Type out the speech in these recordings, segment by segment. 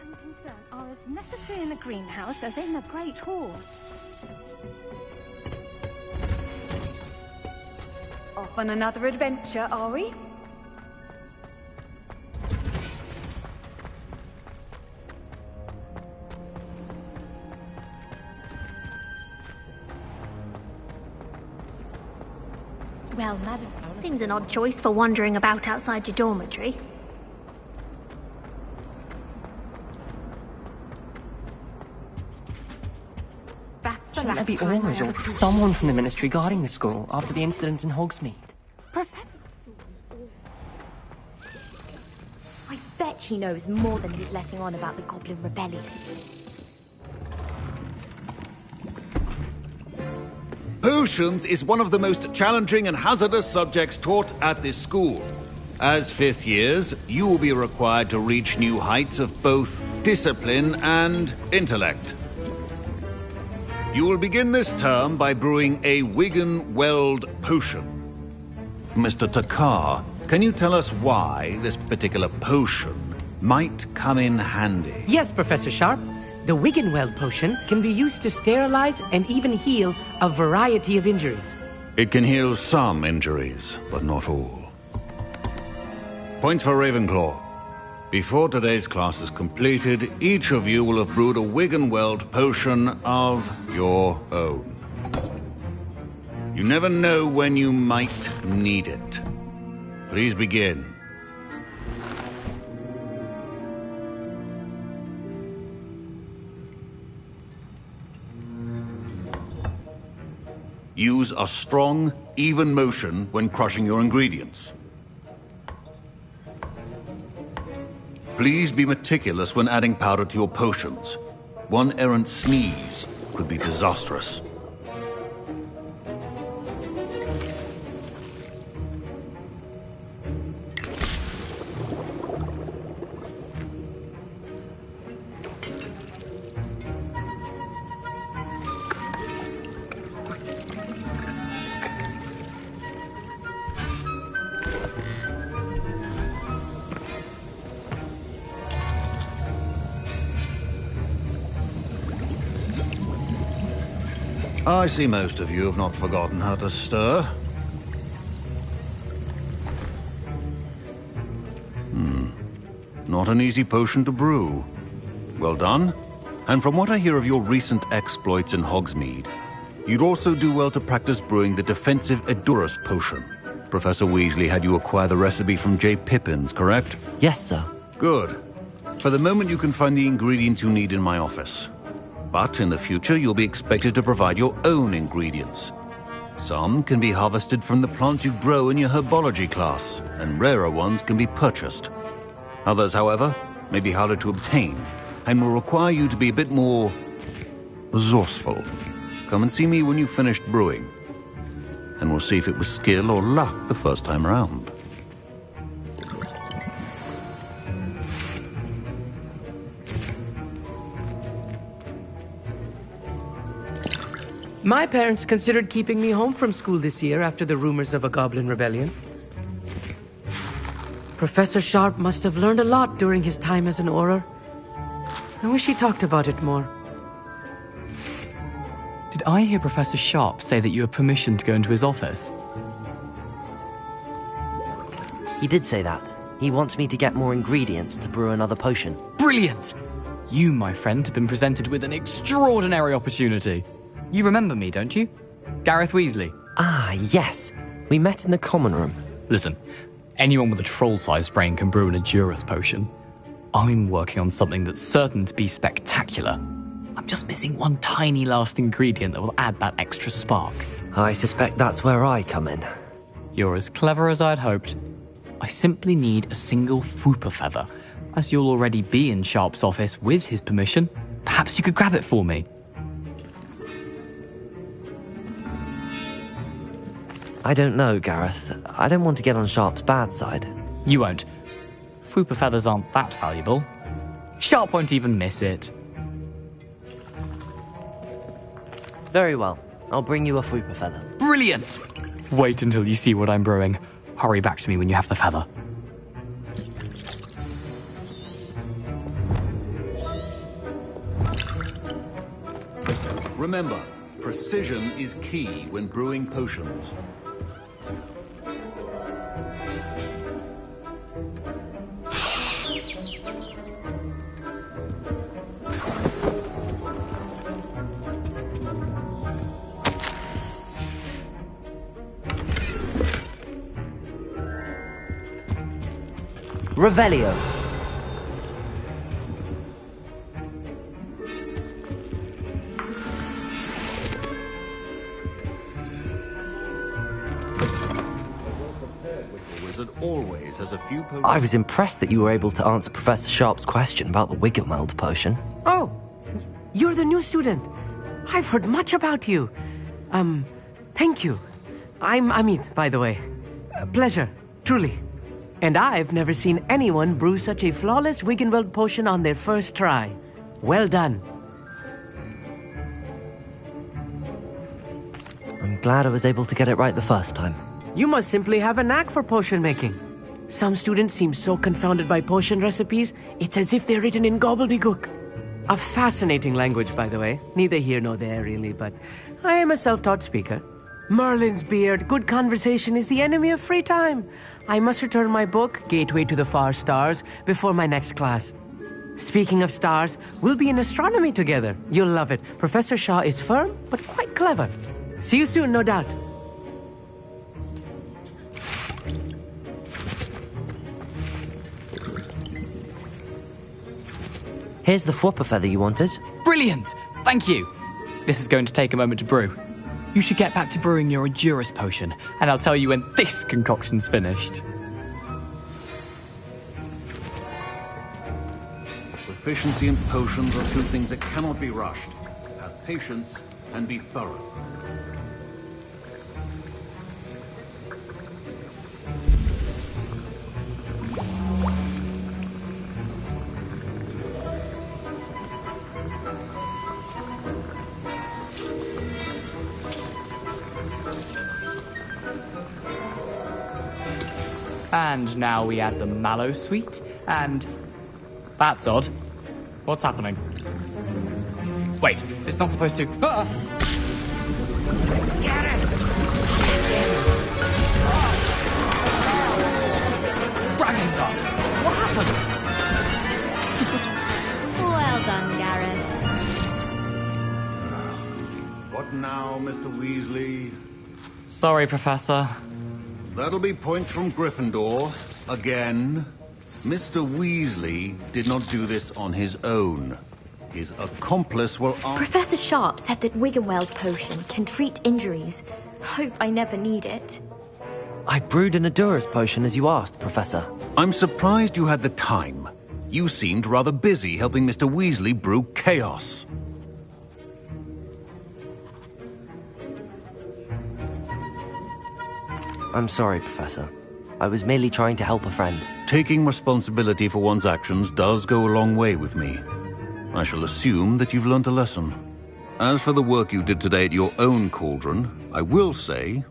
And concern are as necessary in the greenhouse as in the Great Hall. Off on another adventure, are we? Well, madam, seems an odd choice for wandering about outside your dormitory. That's the Shouldn't there last be time always I or ever... someone from the Ministry guarding the school after the incident in Hogsmeade? Professor... I bet he knows more than he's letting on about the Goblin Rebellion. Potions is one of the most challenging and hazardous subjects taught at this school. As fifth years, you will be required to reach new heights of both discipline and intellect. You will begin this term by brewing a Wigan-Weld potion. Mr. Takar, can you tell us why this particular potion might come in handy? Yes, Professor Sharp. The Wiggenweld potion can be used to sterilize and even heal a variety of injuries. It can heal some injuries, but not all. Points for Ravenclaw. Before today's class is completed, each of you will have brewed a Wiggenweld potion of your own. You never know when you might need it. Please begin. Use a strong, even motion when crushing your ingredients. Please be meticulous when adding powder to your potions. One errant sneeze could be disastrous. I see most of you have not forgotten how to stir. Not an easy potion to brew. Well done. And from what I hear of your recent exploits in Hogsmeade, you'd also do well to practice brewing the defensive Edurus potion. Professor Weasley had you acquire the recipe from J. Pippins, correct? Yes, sir. Good. For the moment, you can find the ingredients you need in my office. But in the future, you'll be expected to provide your own ingredients. Some can be harvested from the plants you grow in your herbology class, and rarer ones can be purchased. Others, however, may be harder to obtain, and will require you to be a bit more resourceful. Come and see me when you've finished brewing, and we'll see if it was skill or luck the first time around. My parents considered keeping me home from school this year after the rumors of a Goblin Rebellion. Professor Sharp must have learned a lot during his time as an Auror. I wish he talked about it more. Did I hear Professor Sharp say that you have permission to go into his office? He did say that. He wants me to get more ingredients to brew another potion. Brilliant! You, my friend, have been presented with an extraordinary opportunity. You remember me, don't you? Gareth Weasley. Ah, yes. We met in the common room. Listen, anyone with a troll-sized brain can brew an Edurus potion. I'm working on something that's certain to be spectacular. I'm just missing one tiny last ingredient that will add that extra spark. I suspect that's where I come in. You're as clever as I'd hoped. I simply need a single Fwooper feather. As you'll already be in Sharp's office with his permission, perhaps you could grab it for me. I don't know, Gareth. I don't want to get on Sharp's bad side. You won't. Fwooper feathers aren't that valuable. Sharp won't even miss it. Very well. I'll bring you a Fwooper feather. Brilliant! Wait until you see what I'm brewing. Hurry back to me when you have the feather. Remember, precision is key when brewing potions. Revelio. The wizard always has a few potions. I was impressed that you were able to answer Professor Sharp's question about the Wiggenweld potion. Oh, you're the new student. I've heard much about you. Thank you. I'm Amit, by the way. A pleasure, truly. And I've never seen anyone brew such a flawless Wiggenweld potion on their first try. Well done. I'm glad I was able to get it right the first time. You must simply have a knack for potion making. Some students seem so confounded by potion recipes, it's as if they're written in gobbledygook. A fascinating language, by the way. Neither here nor there, really, but I am a self-taught speaker. Merlin's beard, good conversation is the enemy of free time. I must return my book, Gateway to the Far Stars, before my next class. Speaking of stars, we'll be in astronomy together. You'll love it. Professor Shaw is firm, but quite clever. See you soon, no doubt. Here's the Fwopper feather you wanted. Brilliant! Thank you! This is going to take a moment to brew. You should get back to brewing your Adurus potion, and I'll tell you when this concoction's finished. Proficiency in potions are two things that cannot be rushed. Have patience and be thorough. And now we add the mallow sweet, and... That's odd. What's happening? Wait, it's not supposed to... Ah! Get it! Dragonstar! What happened? Well done, Gareth. What now, Mr. Weasley? Sorry, Professor. That'll be points from Gryffindor. Again. Mr. Weasley did not do this on his own. His accomplice will... Professor Sharp said that Wiggenweld potion can treat injuries. Hope I never need it. I brewed an Adurus potion as you asked, Professor. I'm surprised you had the time. You seemed rather busy helping Mr. Weasley brew chaos. I'm sorry, Professor. I was merely trying to help a friend. Taking responsibility for one's actions does go a long way with me. I shall assume that you've learnt a lesson. As for the work you did today at your own cauldron, I will say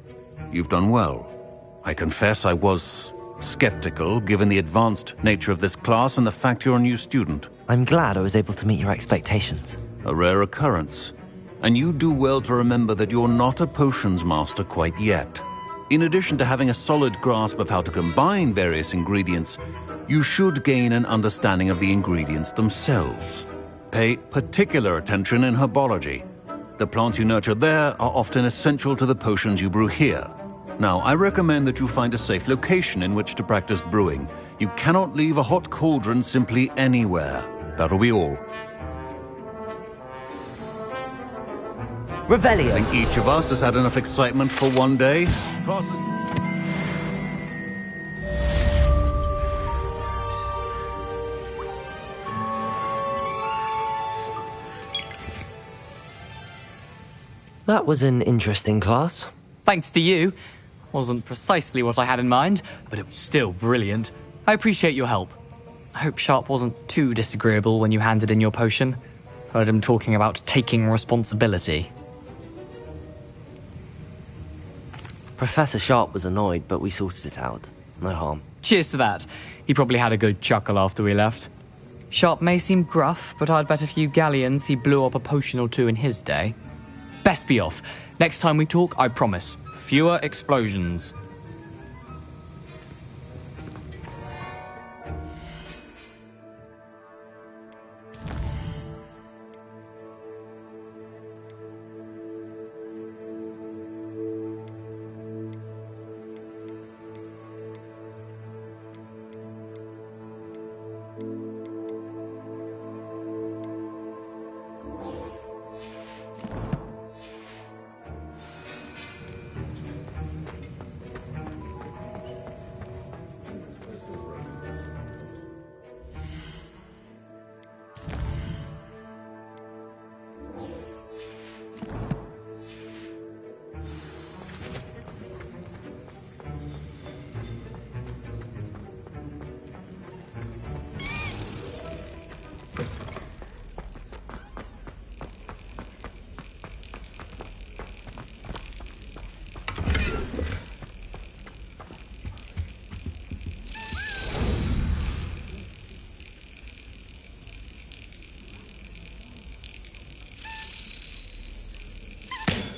you've done well. I confess I was skeptical, given the advanced nature of this class and the fact you're a new student. I'm glad I was able to meet your expectations. A rare occurrence. And you do well to remember that you're not a potions master quite yet. In addition to having a solid grasp of how to combine various ingredients, you should gain an understanding of the ingredients themselves. Pay particular attention in herbology. The plants you nurture there are often essential to the potions you brew here. Now, I recommend that you find a safe location in which to practice brewing. You cannot leave a hot cauldron simply anywhere. That'll be all. Revelio. I think each of us has had enough excitement for one day. That was an interesting class. Thanks to you. Wasn't precisely what I had in mind, but it was still brilliant. I appreciate your help. I hope Sharp wasn't too disagreeable when you handed in your potion. Heard him talking about taking responsibility. Professor Sharp was annoyed, but we sorted it out. No harm. Cheers to that. He probably had a good chuckle after we left. Sharp may seem gruff, but I'd bet a few galleons he blew up a potion or two in his day. Best be off. Next time we talk, I promise, fewer explosions.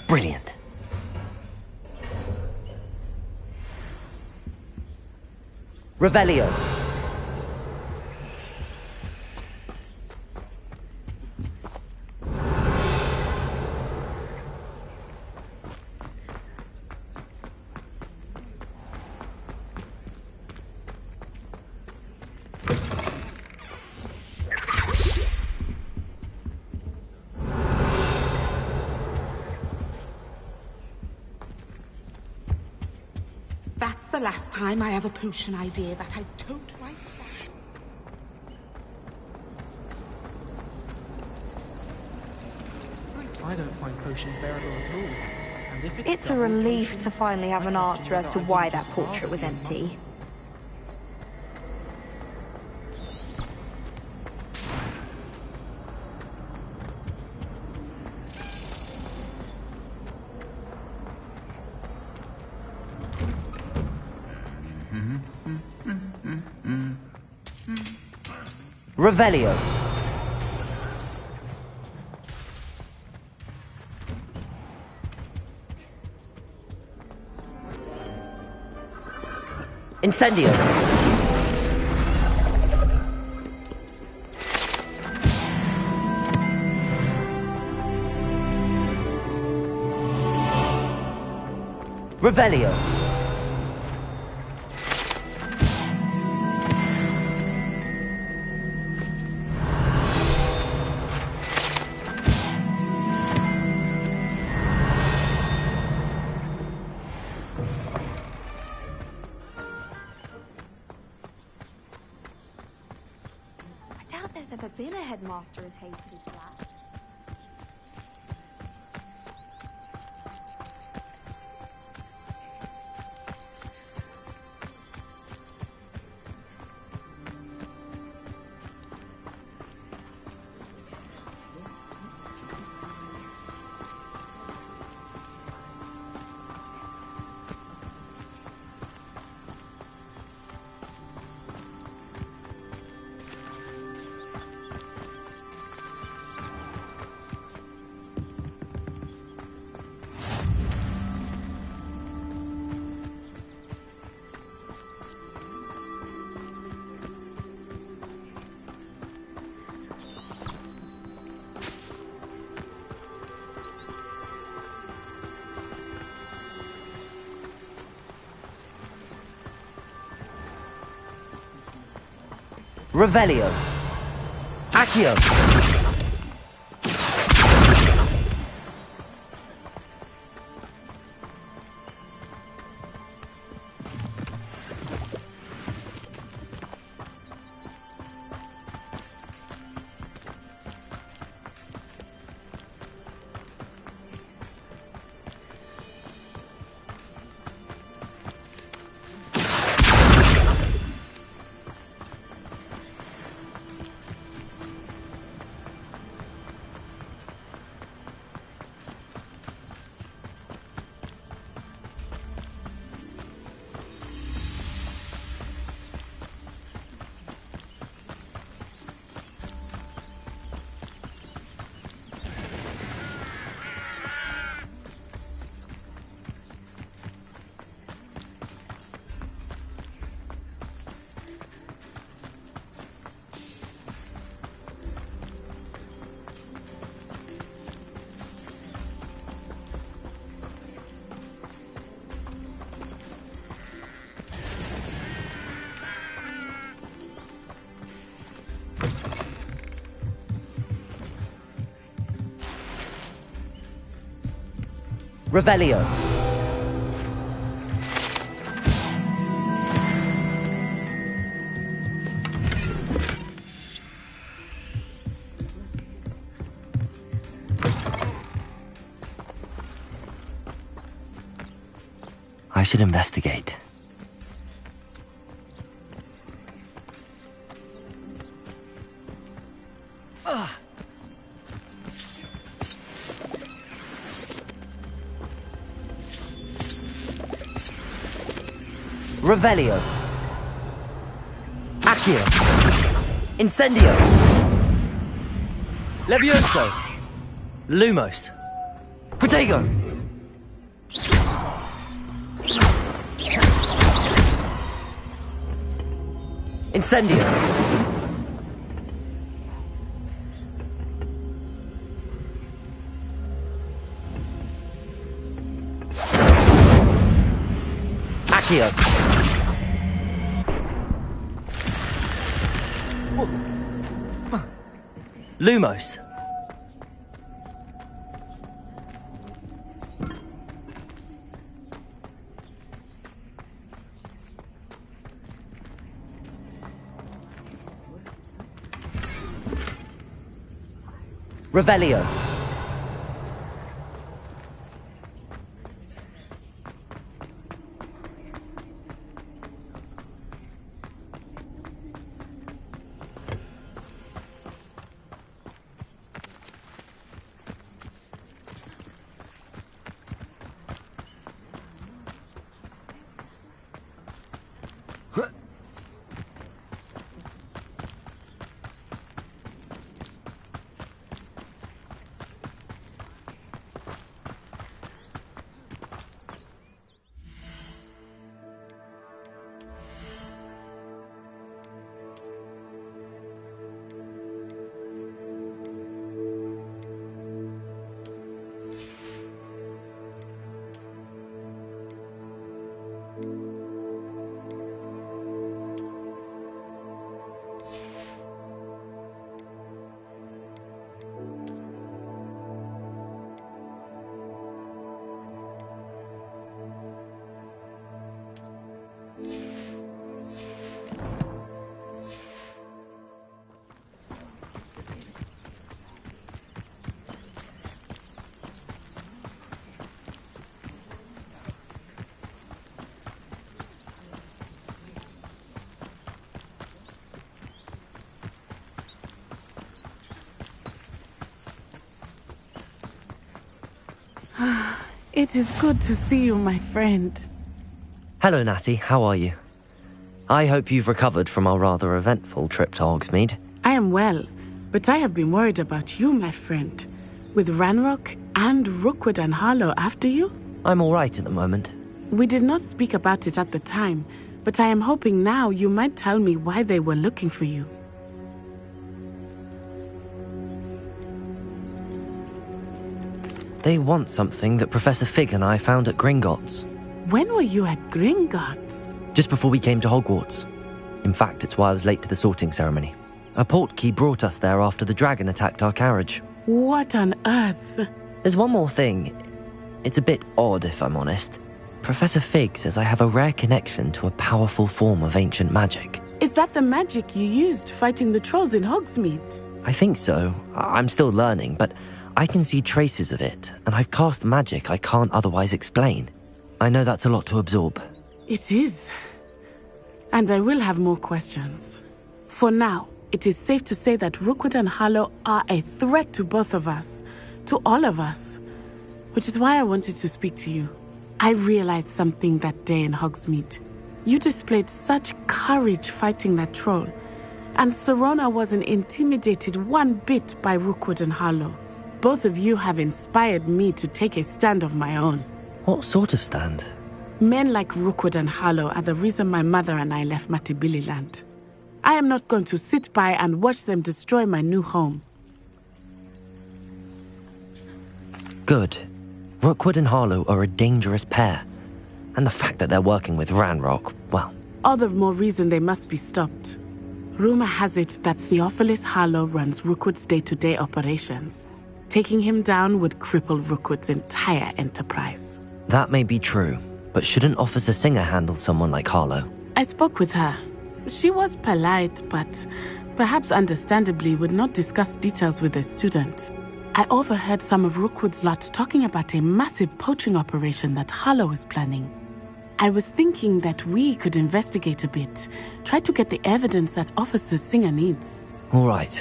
Brilliant. Revelio. That's the last time I have a potion idea that I don't write down. I don't find potions bearable at all. And if It's a relief to finally have an answer as to why that portrait was empty. Revelio. Incendio. Revelio. I doubt there's ever been a headmaster as hated as that. Revelio. Accio. Revelio. I should investigate. Revelio. Accio. Incendio. Levioso. Lumos. Protego. Incendio. Accio. Lumos. Revelio. It is good to see you, my friend. Hello, Natty. How are you? I hope you've recovered from our rather eventful trip to Hogsmeade. I am well, but I have been worried about you, my friend. With Ranrock and Rookwood and Harlow after you? I'm all right at the moment. We did not speak about it at the time, but I am hoping now you might tell me why they were looking for you. They want something that Professor Fig and I found at Gringotts. When were you at Gringotts? Just before we came to Hogwarts. In fact, it's why I was late to the sorting ceremony. A portkey brought us there after the dragon attacked our carriage. What on earth? There's one more thing. It's a bit odd, if I'm honest. Professor Fig says I have a rare connection to a powerful form of ancient magic. Is that the magic you used fighting the trolls in Hogsmeade? I think so. I'm still learning, but I can see traces of it, and I've cast magic I can't otherwise explain. I know that's a lot to absorb. It is. And I will have more questions. For now, it is safe to say that Rookwood and Harlow are a threat to both of us, to all of us. Which is why I wanted to speak to you. I realized something that day in Hogsmeade. You displayed such courage fighting that troll, and Serona wasn't intimidated one bit by Rookwood and Harlow. Both of you have inspired me to take a stand of my own. What sort of stand? Men like Rookwood and Harlow are the reason my mother and I left Matabeleland. I am not going to sit by and watch them destroy my new home. Good. Rookwood and Harlow are a dangerous pair. And the fact that they're working with Ranrock, well... all the more reason they must be stopped. Rumor has it that Theophilus Harlow runs Rookwood's day-to-day operations. Taking him down would cripple Rookwood's entire enterprise. That may be true, but shouldn't Officer Singer handle someone like Harlow? I spoke with her. She was polite, but perhaps understandably would not discuss details with a student. I overheard some of Rookwood's lot talking about a massive poaching operation that Harlow is planning. I was thinking that we could investigate a bit, try to get the evidence that Officer Singer needs. All right,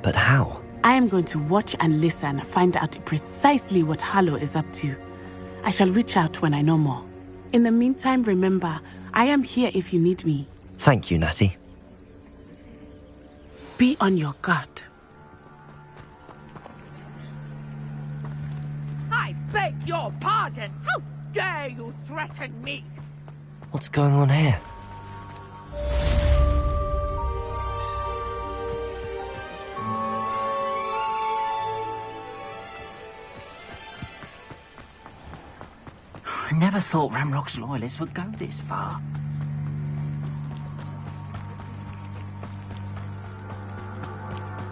but how? I am going to watch and listen, find out precisely what Harlow is up to. I shall reach out when I know more. In the meantime, remember, I am here if you need me. Thank you, Natty. Be on your guard. I beg your pardon. How dare you threaten me? What's going on here? I never thought Ramrock's loyalists would go this far.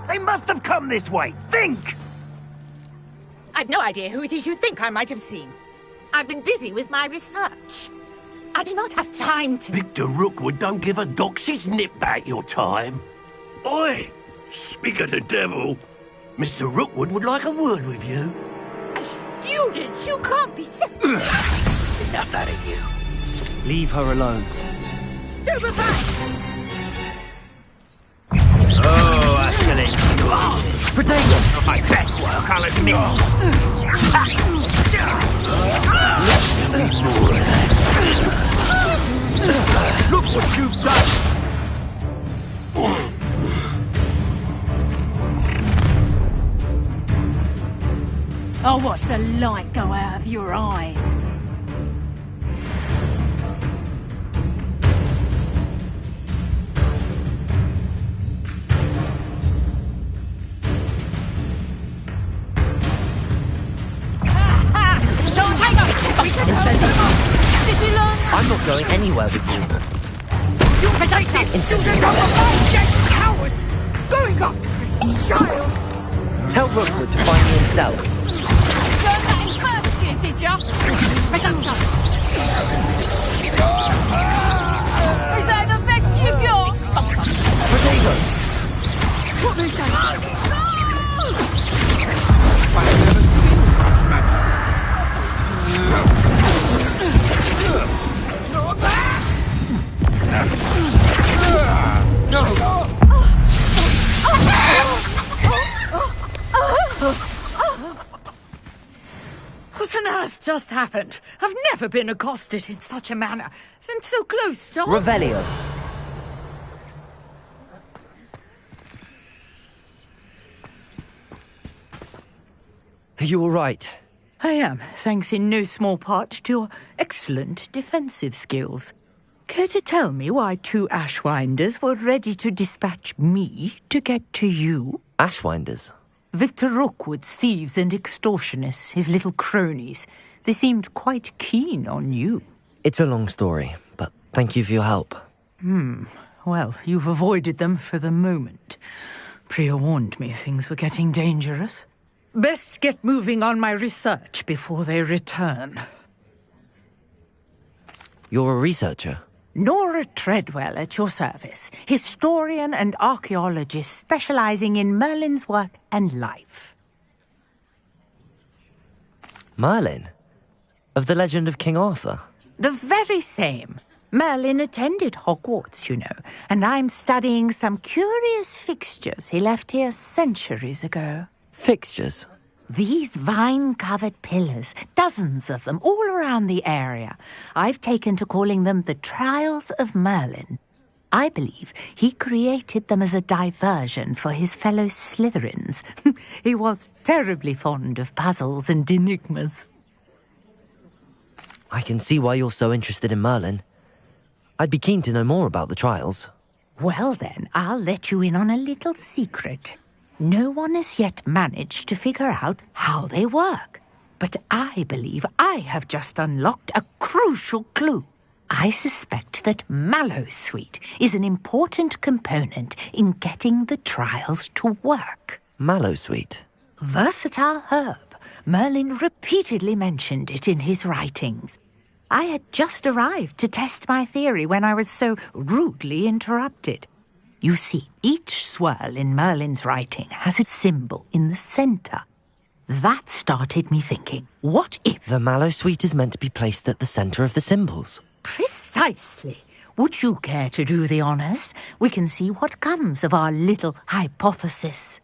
They must have come this way. Think! I've no idea who it is you think I might have seen. I've been busy with my research. I do not have time to... Victor Rookwood don't give a doxy's nip back your time. Oi! Speak of the devil. Mr. Rookwood would like a word with you. A student? You can't be Enough out of you. Leave her alone. Stupefy! Oh, excellent. Potato! My best work, I'll admit. Look what you've done! I'll watch the light go out of your eyes. I'm not going anywhere with you. You potato! Cowards! Going after me, child! Tell Rookwood to find me himself. Learned that in first year, did ya? Potato! Is that the best you got? Potato! I've never seen such magic. What on earth just happened? I've never been accosted in such a manner, and so close to... Revelios. Are you all right? I am, thanks in no small part to your excellent defensive skills. Care to tell me why two Ashwinders were ready to dispatch me to get to you? Ashwinders? Victor Rookwood's thieves and extortionists, his little cronies. They seemed quite keen on you. It's a long story, but thank you for your help. Well, you've avoided them for the moment. Priya warned me things were getting dangerous. Best get moving on my research before they return. You're a researcher? Nora Treadwell at your service, historian and archaeologist specializing in Merlin's work and life. Merlin? Of the legend of King Arthur? The very same. Merlin attended Hogwarts, you know, and I'm studying some curious fixtures he left here centuries ago. Fixtures? These vine-covered pillars, dozens of them, all around the area. I've taken to calling them the Trials of Merlin. I believe he created them as a diversion for his fellow Slytherins. He was terribly fond of puzzles and enigmas. I can see why you're so interested in Merlin. I'd be keen to know more about the trials. Well then, I'll let you in on a little secret. No one has yet managed to figure out how they work. But I believe I have just unlocked a crucial clue. I suspect that Mallowsweet is an important component in getting the trials to work. Mallowsweet? versatile herb. Merlin repeatedly mentioned it in his writings. I had just arrived to test my theory when I was so rudely interrupted. You see, each swirl in Merlin's writing has a symbol in the center. That started me thinking, what if... The mallow sweet is meant to be placed at the center of the symbols. Precisely. Would you care to do the honors? We can see what comes of our little hypothesis.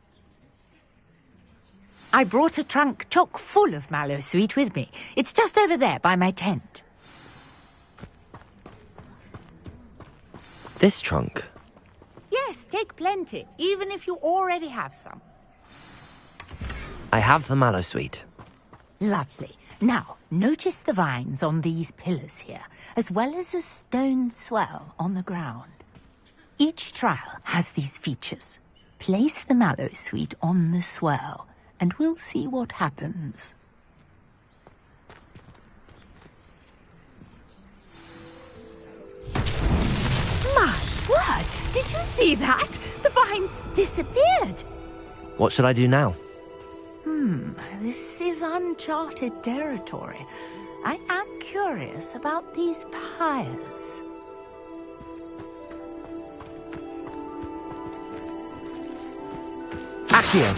I brought a trunk chock full of mallow sweet with me. It's just over there by my tent. This trunk? Yes, take plenty, even if you already have some. I have the mallow sweet. Lovely. Now, notice the vines on these pillars here, as well as a stone swell on the ground. Each trial has these features. Place the mallow sweet on the swell, and we'll see what happens. My word! Did you see that? The vines disappeared! What should I do now? This is uncharted territory. I am curious about these pyres. Accio!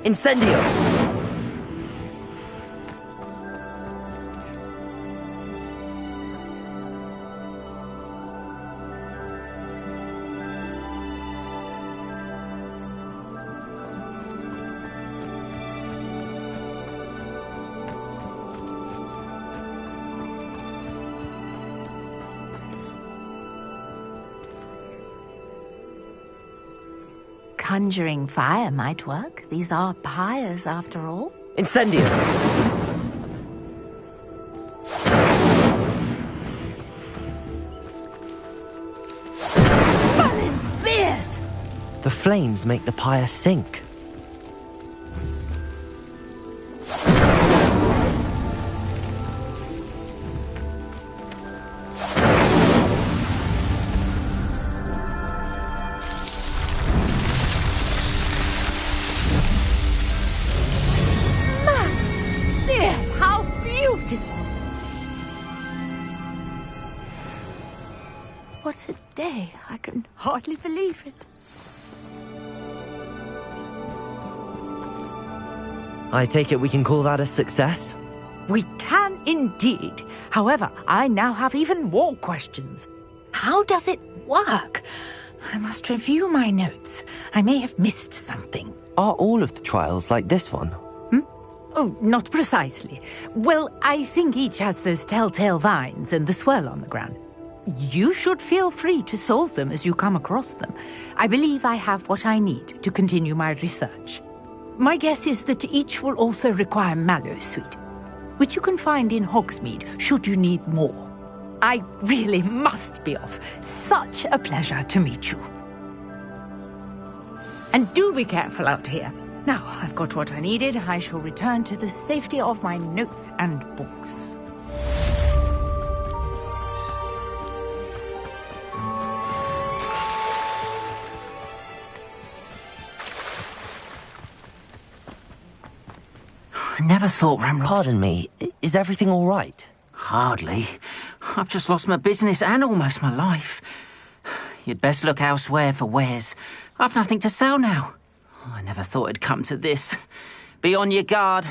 Incendio! Conjuring fire might work. These are pyres, after all. Incendio! Merlin's beard! The flames make the pyre sink. What a day. I can hardly believe it. I take it we can call that a success? We can indeed. However, I now have even more questions. How does it work? I must review my notes. I may have missed something. Are all of the trials like this one? Oh, not precisely. Well, I think each has those telltale vines and the swirl on the ground. You should feel free to solve them as you come across them. I believe I have what I need to continue my research. My guess is that each will also require mallow sweet, which you can find in Hogsmeade should you need more. I really must be off. Such a pleasure to meet you. And do be careful out here. Now I've got what I needed, I shall return to the safety of my notes and books. I never thought Ramrock... Pardon me, is everything all right? Hardly. I've just lost my business and almost my life. You'd best look elsewhere for wares. I've nothing to sell now. I never thought it'd come to this. Be on your guard.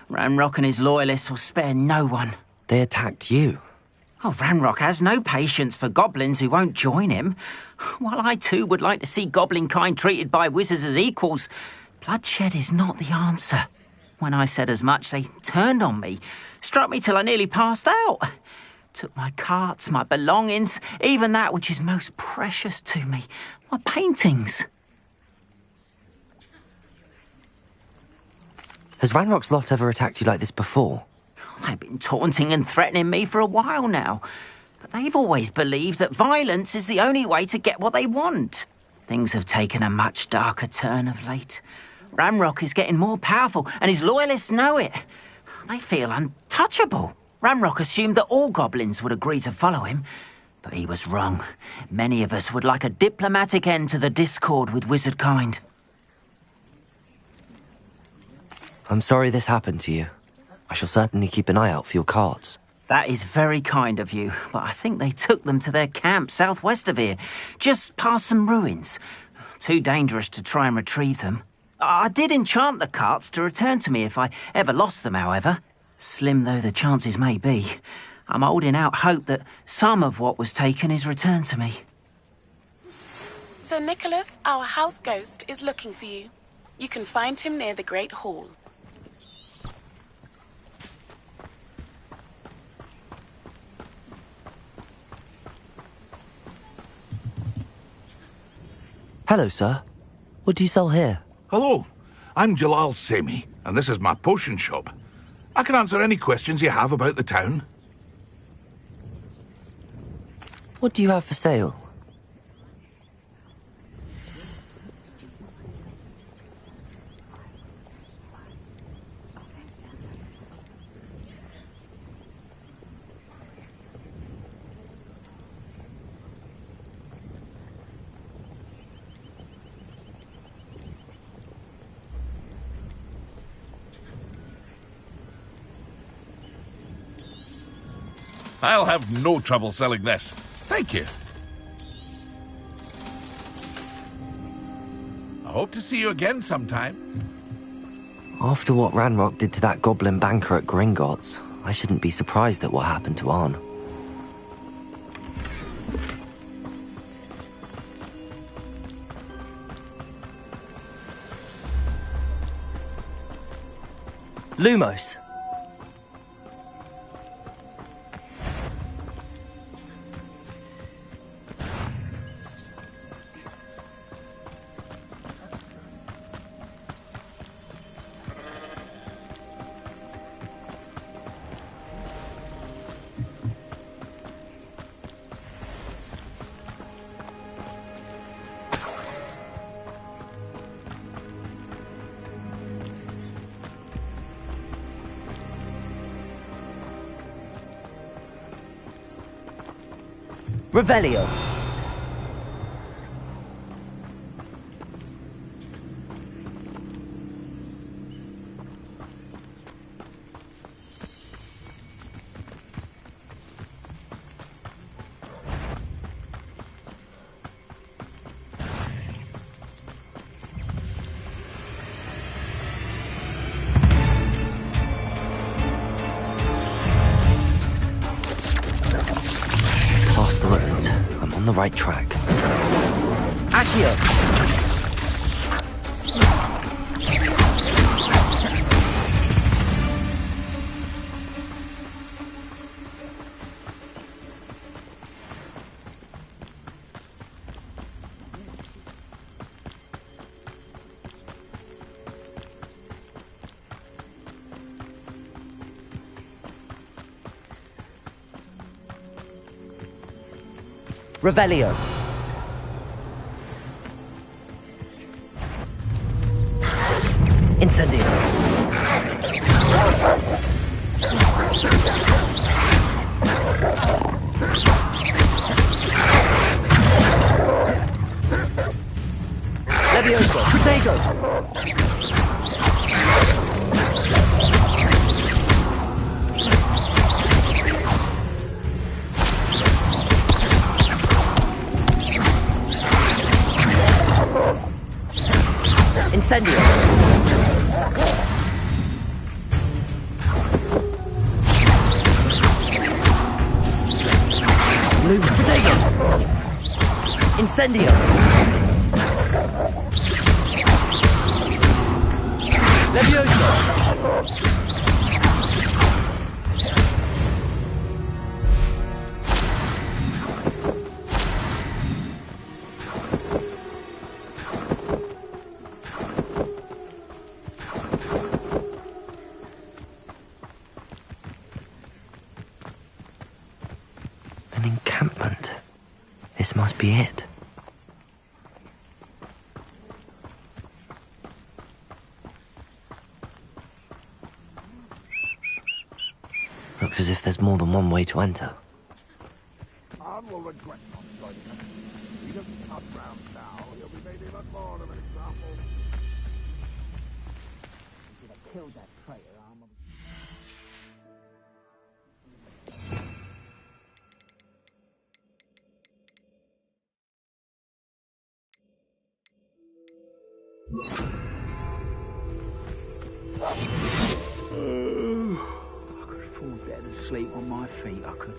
Ramrock and his loyalists will spare no one. They attacked you? Oh, Ramrock has no patience for goblins who won't join him. While I too would like to see goblin kind treated by wizards as equals, bloodshed is not the answer. When I said as much, they turned on me, struck me till I nearly passed out. Took my carts, my belongings, even that which is most precious to me, my paintings. Has Ranrock's lot ever attacked you like this before? They've been taunting and threatening me for a while now. But they've always believed that violence is the only way to get what they want. Things have taken a much darker turn of late. Ramrock is getting more powerful, and his loyalists know it. They feel untouchable. Ramrock assumed that all goblins would agree to follow him, but he was wrong. Many of us would like a diplomatic end to the discord with wizard kind. I'm sorry this happened to you. I shall certainly keep an eye out for your carts. That is very kind of you, but I think they took them to their camp southwest of here, just past some ruins. Too dangerous to try and retrieve them. I did enchant the carts to return to me if I ever lost them, however. Slim though the chances may be, I'm holding out hope that some of what was taken is returned to me. Sir Nicholas, our house ghost, is looking for you. You can find him near the Great Hall. Hello, sir. What do you sell here? Hello, I'm Jalal Semi, and this is my potion shop. I can answer any questions you have about the town. What do you have for sale? I'll have no trouble selling this. Thank you. I hope to see you again sometime. After what Ranrock did to that goblin banker at Gringotts, I shouldn't be surprised at what happened to Arn. Lumos. Revelio. Past the ruins. I'm on the right track. Accio! Revelio. Incendio. Levioso. Protego. Incendio. Luma. Protego. Incendio. Levioso. An encampment. This must be it. Looks as if there's more than one way to enter. Arn will regret not joining us. He doesn't come round now. He'll be made even more of an example. killed that traitor, Armor. I could fall dead asleep on my feet, I could.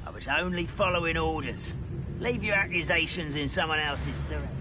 I was only following orders. Leave your accusations in someone else's direction.